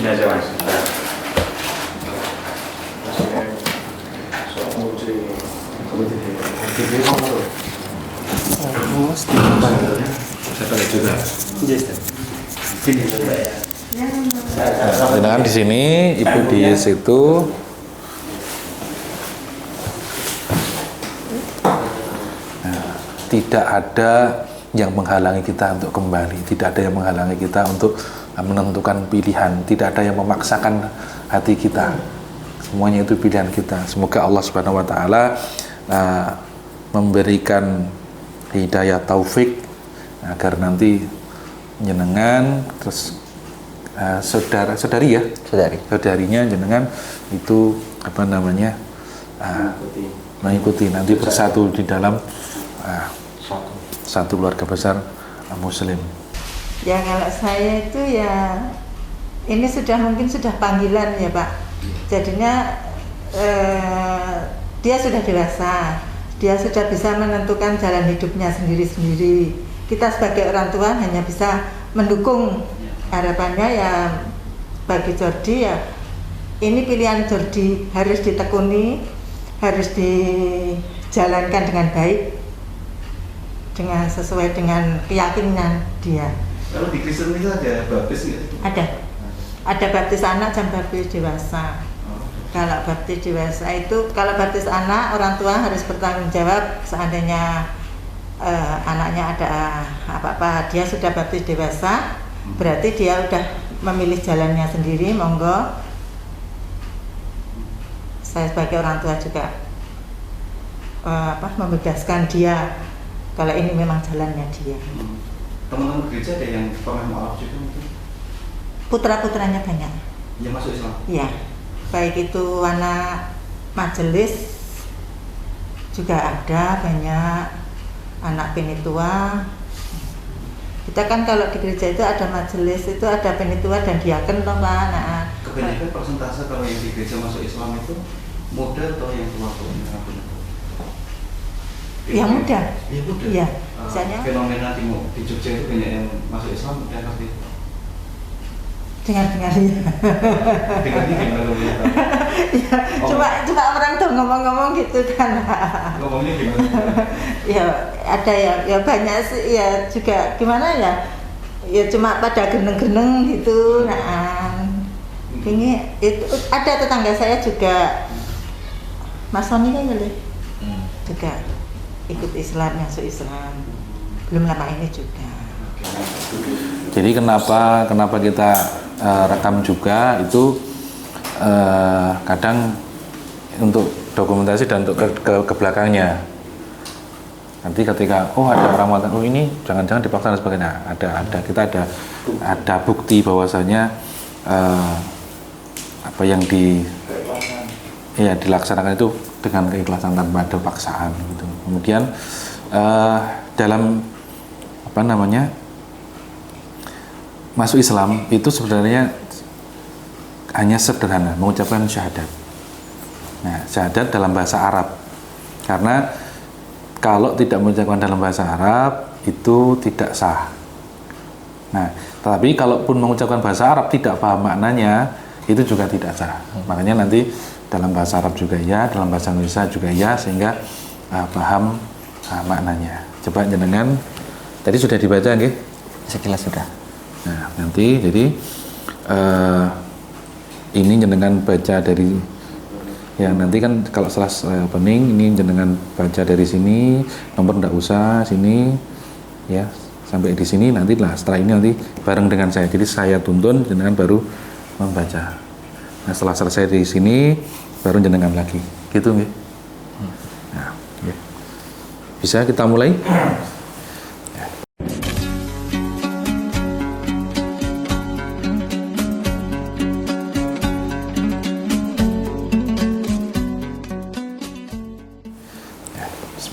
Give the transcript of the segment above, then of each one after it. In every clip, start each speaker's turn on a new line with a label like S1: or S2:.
S1: sini aja mas.
S2: Saya pakai juga. Dengan di sini Ibu di situ. Nah, tidak ada yang menghalangi kita untuk kembali, tidak ada yang menghalangi kita untuk menentukan pilihan, tidak ada yang memaksakan hati kita. Semuanya itu pilihan kita. Semoga Allah Subhanahu wa taala memberikan hidayah taufik agar nanti jenengan terus saudarinya jenengan itu mengikuti nanti bersatu di dalam satu keluarga besar muslim.
S3: Ya kalau saya itu ya ini mungkin sudah panggilan ya Pak. Jadinya dia sudah dewasa, dia sudah bisa menentukan jalan hidupnya sendiri-sendiri. Kita sebagai orang tua hanya bisa mendukung. Harapannya ya bagi Jordi ya ini pilihan Jordi harus ditekuni, harus dijalankan dengan baik, dengan sesuai dengan keyakinan dia.
S1: Kalau di Kristen itu ada baptis nggak?
S3: Ada baptis anak dan baptis dewasa. Kalau baptis dewasa itu, kalau baptis anak orang tua harus bertanggung jawab seandainya anaknya ada apa-apa, dia sudah baptis dewasa, berarti dia udah memilih jalannya sendiri. Monggo, saya sebagai orang tua juga membebaskan dia kalau ini memang jalannya dia.
S1: Teman-teman gereja ada yang pernah mualaf juga mungkin?
S3: Putra-putranya banyak.
S1: Yang masuk Islam?
S3: Iya, baik itu anak majelis juga ada banyak, anak penitua. Kita kan kalau di gereja itu ada majelis, itu ada penitua dan diaken toh Pak. Nah,
S1: kebanyakan persentase kalau yang di gereja masuk Islam itu muda atau yang tua?
S3: Yang muda.
S1: Iya muda.
S3: Iya. Misalnya
S1: fenomena di Jogja itu banyak yang masuk Islam muda seperti itu.
S3: Dengar-dengar ya.
S1: Dengarnya gimana
S3: Ya, cuma orang tuh ngomong-ngomong gitu kan.
S1: Ngomongnya gimana?
S3: Ya ada ya banyak sih ya juga gimana ya. Ya cuma pada geneng-geneng gitu. Nah, ini itu ada tetangga saya juga Masoni kan juga ikut Islam, masuk Islam. Belum lama ini juga.
S2: Jadi kenapa kita rekam juga itu kadang untuk dokumentasi dan untuk ke belakangnya. Nanti ketika ada orang mengatakan ini jangan-jangan dipaksa dan sebagainya, kita ada bukti bahwasanya apa yang dilaksanakan itu dengan keikhlasan tanpa ada paksaan gitu. Kemudian dalam masuk Islam itu sebenarnya hanya sederhana mengucapkan syahadat. Nah, syahadat dalam bahasa Arab. Karena kalau tidak mengucapkan dalam bahasa Arab itu tidak sah. Nah, tetapi kalaupun mengucapkan bahasa Arab tidak paham maknanya itu juga tidak sah. Makanya nanti dalam bahasa Arab juga ya, dalam bahasa Indonesia juga ya, sehingga paham maknanya. Coba jenengan tadi sudah dibaca nggih?
S4: Sekilas sudah.
S2: Nah, nanti jadi ini jenengan baca dari ya nanti kan kalau setelah opening ini jenengan baca dari sini, nomor ndak usah sini ya sampai di sini, nanti lah setelah ini nanti bareng dengan saya. Jadi saya tuntun, jenengan baru membaca. Nah, setelah selesai di sini baru jenengan lagi. Gitu nggih. Nah, ya. Bisa kita mulai?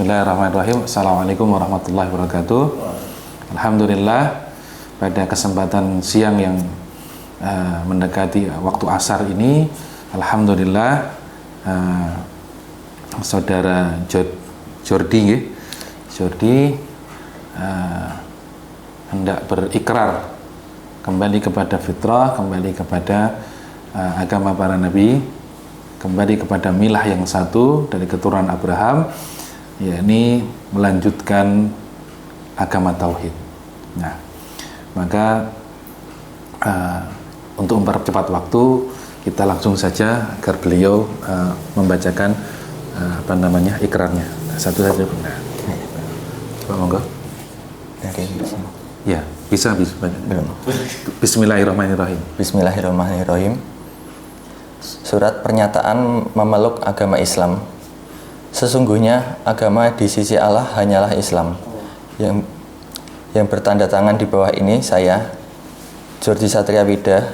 S2: Bismillahirrahmanirrahim. Assalamualaikum warahmatullahi wabarakatuh. Alhamdulillah pada kesempatan siang yang mendekati waktu asar ini, alhamdulillah saudara Jordi hendak berikrar kembali kepada fitrah, kembali kepada agama para nabi, kembali kepada milah yang satu dari keturunan Abraham, yakni melanjutkan agama tauhid. Nah, maka untuk mempercepat waktu, kita langsung saja agar beliau membacakan ikrarnya. Satu saja. Nah, Pak monggo. Ya, bisa. Bismillahirrahmanirrahim.
S4: Bismillahirrahmanirrahim. Surat pernyataan memeluk agama Islam. Sesungguhnya agama di sisi Allah hanyalah Islam. Yang bertanda tangan di bawah ini saya, Jordi Satria Wida,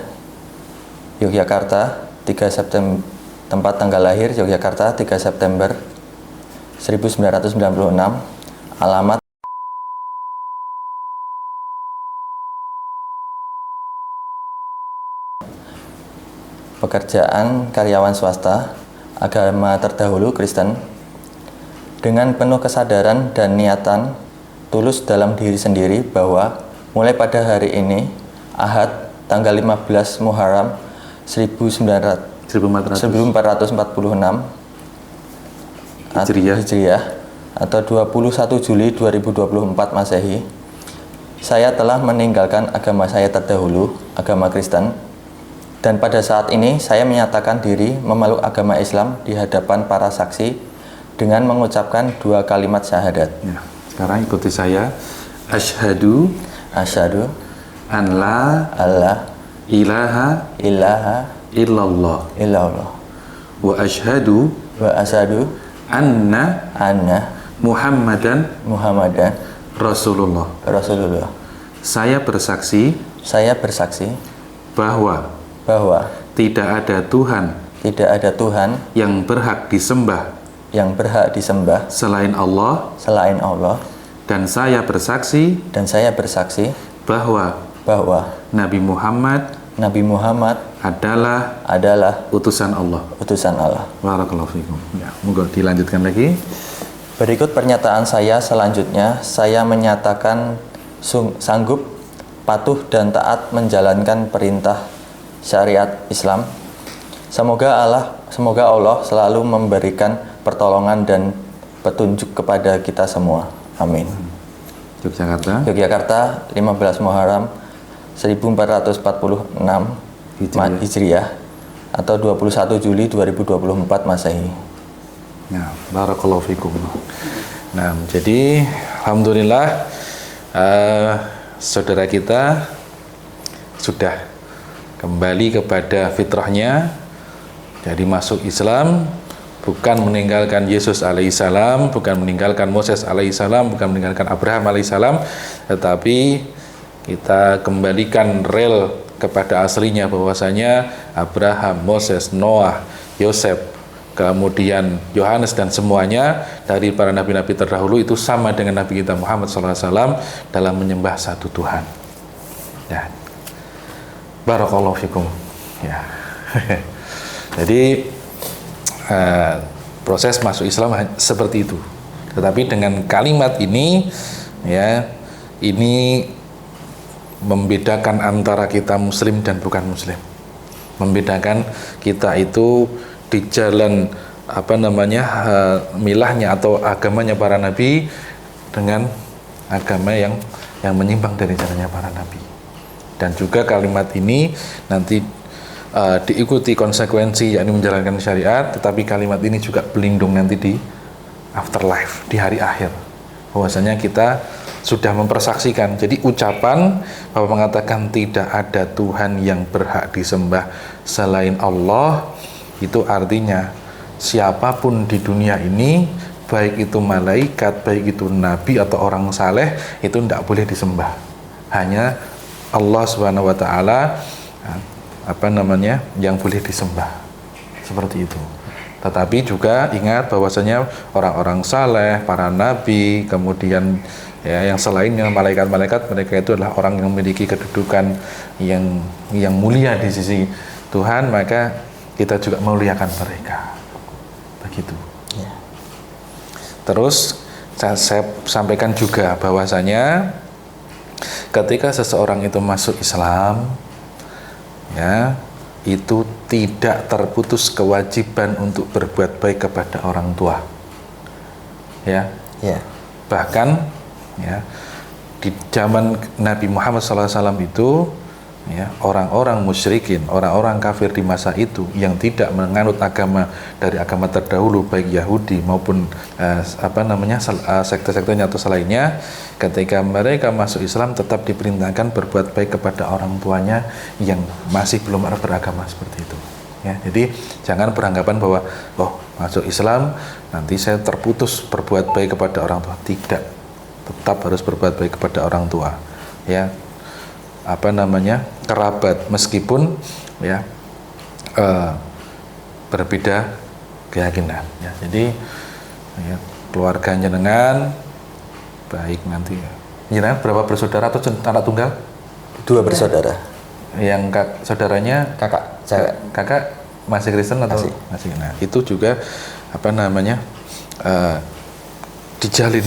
S4: Yogyakarta, 3 September, tempat tanggal lahir Yogyakarta 3 September 1996, alamat pekerjaan karyawan swasta, agama terdahulu Kristen. Dengan penuh kesadaran dan niatan tulus dalam diri sendiri bahwa mulai pada hari ini, Ahad, tanggal 15 Muharram 1446 Hijriah atau 21 Juli 2024 Masehi, saya telah meninggalkan agama saya terdahulu, agama Kristen. Dan pada saat ini saya menyatakan diri memeluk agama Islam di hadapan para saksi dengan mengucapkan 2 kalimat syahadat.
S2: Ya, sekarang ikuti saya. Asyhadu an la ilaha illallah wa asyhadu anna Muhammadan Rasulullah. Saya bersaksi bahwa tidak ada Tuhan yang berhak disembah selain Allah, dan saya bersaksi bahwa Nabi Muhammad adalah utusan Allah. Barakallahu fikum. Ya, monggo dilanjutkan lagi.
S4: Berikut pernyataan saya selanjutnya. Saya menyatakan sanggup, patuh dan taat menjalankan perintah syariat Islam. Semoga Allah selalu memberikan pertolongan dan petunjuk kepada kita semua. Amin. Yogyakarta 15 Muharram 1446 Hijriah atau 21 Juli 2024 Masehi.
S2: Ya, barakallahu fikum. Nah, jadi alhamdulillah saudara kita sudah kembali kepada fitrahnya, jadi masuk Islam, bukan meninggalkan Yesus alaihissalam, bukan meninggalkan Moses alaihissalam, bukan meninggalkan Abraham alaihissalam, tetapi kita kembalikan rel kepada aslinya, bahwasanya Abraham, Moses, Noah, Yosef, kemudian Yohanes dan semuanya dari para nabi-nabi terdahulu itu sama dengan Nabi kita Muhammad SAW dalam menyembah satu Tuhan. Dan barakallahu fikum. Ya. Jadi proses masuk Islam seperti itu. Tetapi dengan kalimat ini, ya, ini membedakan antara kita Muslim dan bukan Muslim. Membedakan kita itu di jalan milahnya atau agamanya para nabi dengan agama yang menyimpang dari jalannya para nabi. Dan juga kalimat ini nanti diikuti konsekuensi, yakni menjalankan syariat, tetapi kalimat ini juga berlindung nanti di afterlife, di hari akhir, bahwasanya kita sudah mempersaksikan. Jadi ucapan bahwa mengatakan tidak ada Tuhan yang berhak disembah selain Allah, itu artinya siapapun di dunia ini, baik itu malaikat, baik itu nabi atau orang saleh, itu tidak boleh disembah. Hanya Allah Subhanahu wa taala yang boleh disembah. Seperti itu. Tetapi juga ingat bahwasanya orang-orang saleh, para nabi, kemudian ya yang selainnya malaikat-malaikat, mereka itu adalah orang yang memiliki kedudukan yang mulia di sisi Tuhan, maka kita juga memuliakan mereka. Begitu. Ya. Terus saya sampaikan juga bahwasanya ketika seseorang itu masuk Islam, ya, itu tidak terputus kewajiban untuk berbuat baik kepada orang tua, ya. Bahkan, ya, di zaman Nabi Muhammad SAW itu, ya, orang-orang musyrikin, orang-orang kafir di masa itu yang tidak menganut agama dari agama terdahulu, baik Yahudi maupun sekte-sektenya atau selainnya, ketika mereka masuk Islam tetap diperintahkan berbuat baik kepada orang tuanya yang masih belum beragama seperti itu. Ya, jadi jangan beranggapan bahwa masuk Islam nanti saya terputus berbuat baik kepada orang tua. Tidak, tetap harus berbuat baik kepada orang tua. Ya. Kerabat, meskipun, ya, berbeda keyakinan, ya. Jadi, ya, keluarga jenengan baik nanti, jenengan berapa bersaudara atau anak tunggal? 2 bersaudara. Yang saudaranya kakak masih Kristen atau masih? Nah, itu juga dijalin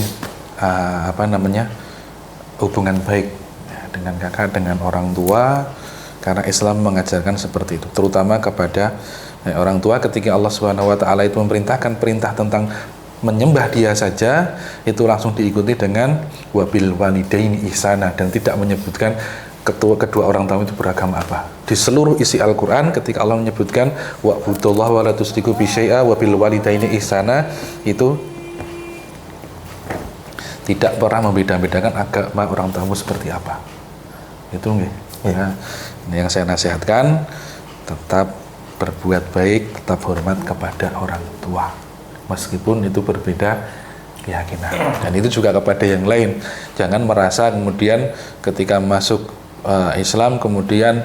S2: hubungan baik dengan kakak, dengan orang tua, karena Islam mengajarkan seperti itu, terutama kepada orang tua. Ketika Allah SWT itu memerintahkan perintah tentang menyembah Dia saja, itu langsung diikuti dengan wabil walidaini ihsana, dan tidak menyebutkan kedua orang tua itu beragama apa. Di seluruh isi Al-Quran, ketika Allah menyebutkan wa'budullaha wa la tusyriku bihi syai'a wabil walidaini ihsana, itu tidak pernah membeda-bedakan agama orang tuamu seperti apa. Itu nggih. Ya. Ini yang saya nasihatkan, tetap berbuat baik, tetap hormat kepada orang tua, meskipun itu berbeda keyakinan. Dan itu juga kepada yang lain. Jangan merasa kemudian ketika masuk Islam kemudian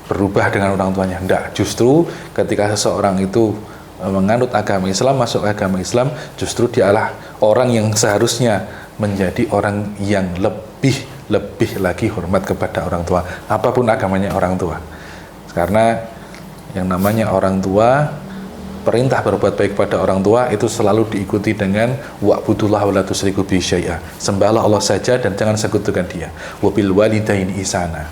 S2: berubah dengan orang tuanya. Tidak. Justru ketika seseorang itu menganut agama Islam, masuk agama Islam, justru dialah orang yang seharusnya menjadi orang yang lebih lagi hormat kepada orang tua, apapun agamanya orang tua. Karena yang namanya orang tua, perintah berbuat baik kepada orang tua itu selalu diikuti dengan wa'budullaha wa la tusyriku bihi syai'a. Sembahlah Allah saja dan jangan sekutukan Dia. Wabil walidaini ihsana.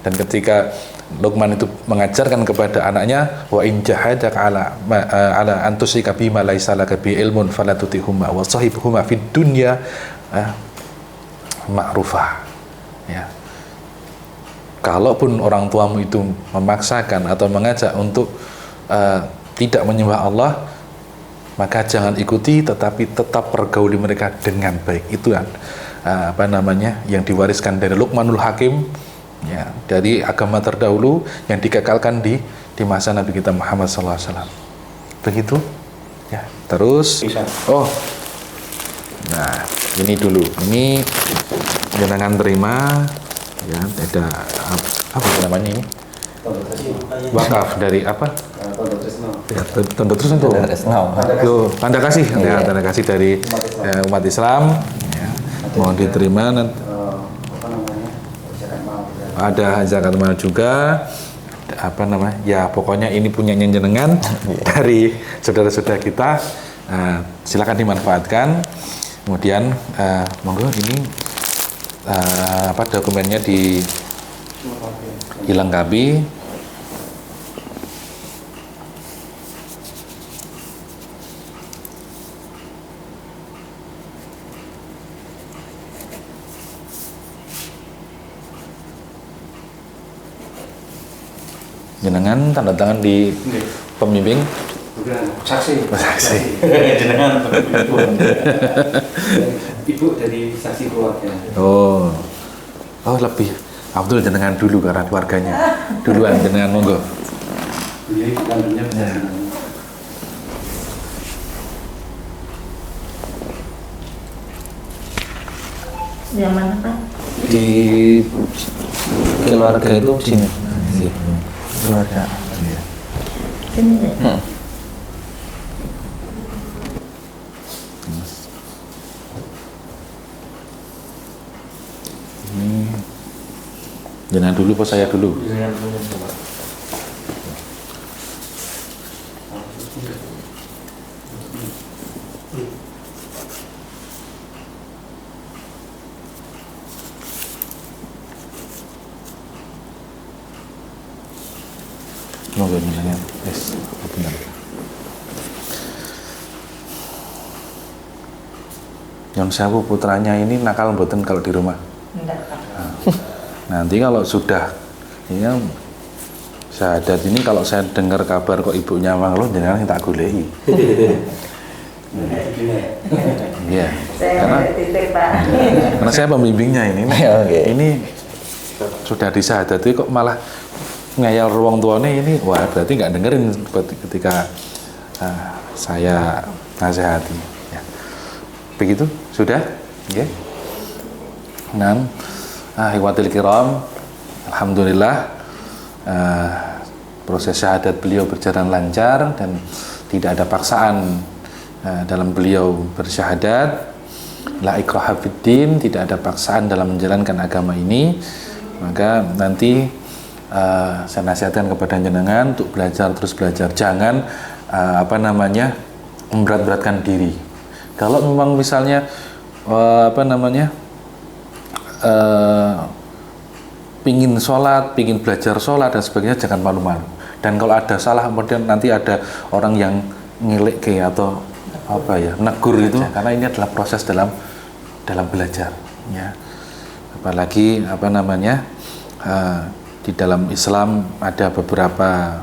S2: Dan ketika Luqman itu mengajarkan kepada anaknya, wa in jahadaka ala an tusyrika bima laisa laka bi ilmun fala tutihuma wa sahibhuma fid dunya ma'rufah. Ya. Kalaupun orang tuamu itu memaksakan atau mengajak untuk tidak menyembah Allah, maka jangan ikuti, tetapi tetap pergauli mereka dengan baik. Itu kan yang diwariskan dari Luqmanul Hakim, ya, dari agama terdahulu yang dikekalkan di masa Nabi kita Muhammad SAW. Begitu, ya. Terus, nah ini dulu, ini jangan terima, ya, ada apa namanya ini? Wakaf dari apa? Tanda Tresno. Tanda kasih, ya, tanda kasih dari umat Islam, ya. Mohon diterima. Ada zakat mal juga, ya pokoknya ini punya jenengan dari saudara-saudara kita. Silakan dimanfaatkan. Kemudian monggo ini dokumennya dilengkapi. Jenengan tanda tangan di pembimbing.
S1: Saksi. Jenengan ibu dari saksi keluarga. Oh lebih Abdul jenengan dulu karena keluarganya duluan, jenengan monggo. Jadi kantornya
S3: yang mana Pak?
S4: Di keluarga itu sini. Keluarga.
S3: Ini.
S2: Jangan dulu, pas saya dulu. Monggo jenengan. Wis, bener. Yang sewu putranya ini nakal mboten kalau di rumah?
S3: Enggak, Pak.
S2: Nanti kalau sudah ini kan syahadat ini, kalau saya dengar kabar kok ibunya manglo, jangan tak goleki. Iya. Karena saya pembimbingnya ini.
S4: Oke.
S2: Ini sudah disahadati kok malah ngeyel ruang tuanya ini, wah berarti nggak dengerin ketika saya nasihati. Ya. Begitu sudah, ya. Nah, ikhwatil kiram, alhamdulillah proses syahadat beliau berjalan lancar dan tidak ada paksaan dalam beliau bersyahadat. La ikraha fiddin, tidak ada paksaan dalam menjalankan agama ini. Maka nanti saya nasihatkan kepada jenengan untuk belajar, terus belajar, jangan memberat-beratkan diri. Kalau memang misalnya pingin sholat, pingin belajar sholat dan sebagainya, jangan malu-malu. Dan kalau ada salah, kemudian nanti ada orang yang ngilik atau negur itu, karena ini adalah proses dalam belajar, ya. Apalagi di dalam Islam ada beberapa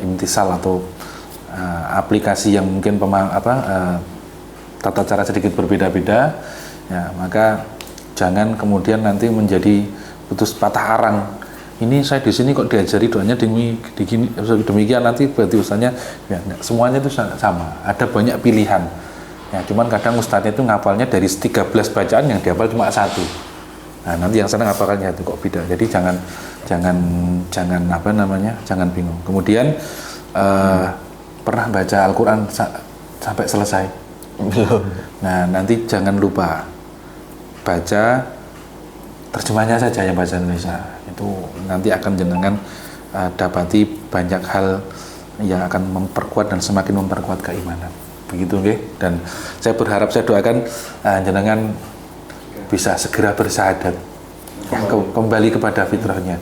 S2: imtisal atau aplikasi yang mungkin tata cara sedikit berbeda-beda, ya. Maka jangan kemudian nanti menjadi putus patah arang. Ini saya di sini kok diajari doanya demikian, nanti berarti usahanya ya, semuanya itu sama. Ada banyak pilihan. Ya, cuman kadang ustadznya itu ngapalnya dari 13 bacaan yang dihafal cuma 1. Nah, nanti yang sana ngapalnya itu kok beda. Jadi jangan bingung. Kemudian pernah baca Al-Qur'an sampai selesai?
S4: Belum.
S2: Nah, nanti jangan lupa baca terjemahnya saja yang bahasa Indonesia. Itu nanti akan jenengan dapati banyak hal yang akan memperkuat dan semakin memperkuat keimanan. Begitu, nggih. Dan saya berharap, saya doakan jenengan bisa segera bersyahadat, kembali kepada fitrahnya.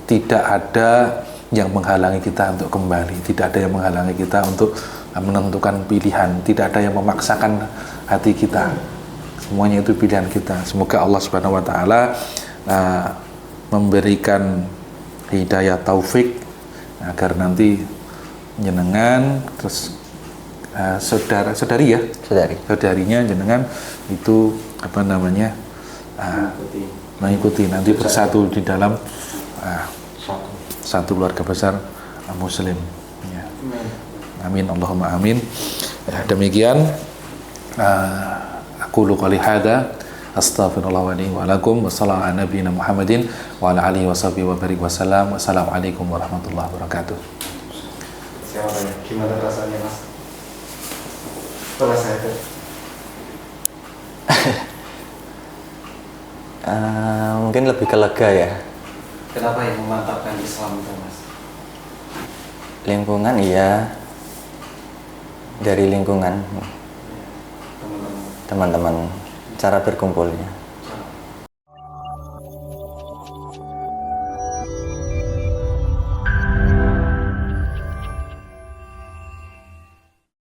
S2: Tidak ada yang menghalangi kita untuk kembali, tidak ada yang menghalangi kita untuk menentukan pilihan, tidak ada yang memaksakan hati kita. Semuanya itu pilihan kita. Semoga Allah Subhanahu wa taala memberikan hidayah taufik agar nanti jenengan, terus saudarinya jenengan itu mengikuti nanti bersatu di dalam satu keluarga besar muslim, ya. Amin Allahumma amin. Ya, demikian aku qouli hadza astaghfirullah wa lakum wa sallallahu ala nabiyina Muhammadin wa ala alihi washabihi wa barik wasallam. Wassalamualaikum warahmatullahi wabarakatuh.
S1: Gimana rasanya, Mas? Setelah syahadat?
S4: Mungkin lebih ke lega ya.
S1: Kenapa yang memantapkan Islam itu, Mas?
S4: Lingkungan, iya. Dari lingkungan, teman-teman, cara berkumpulnya.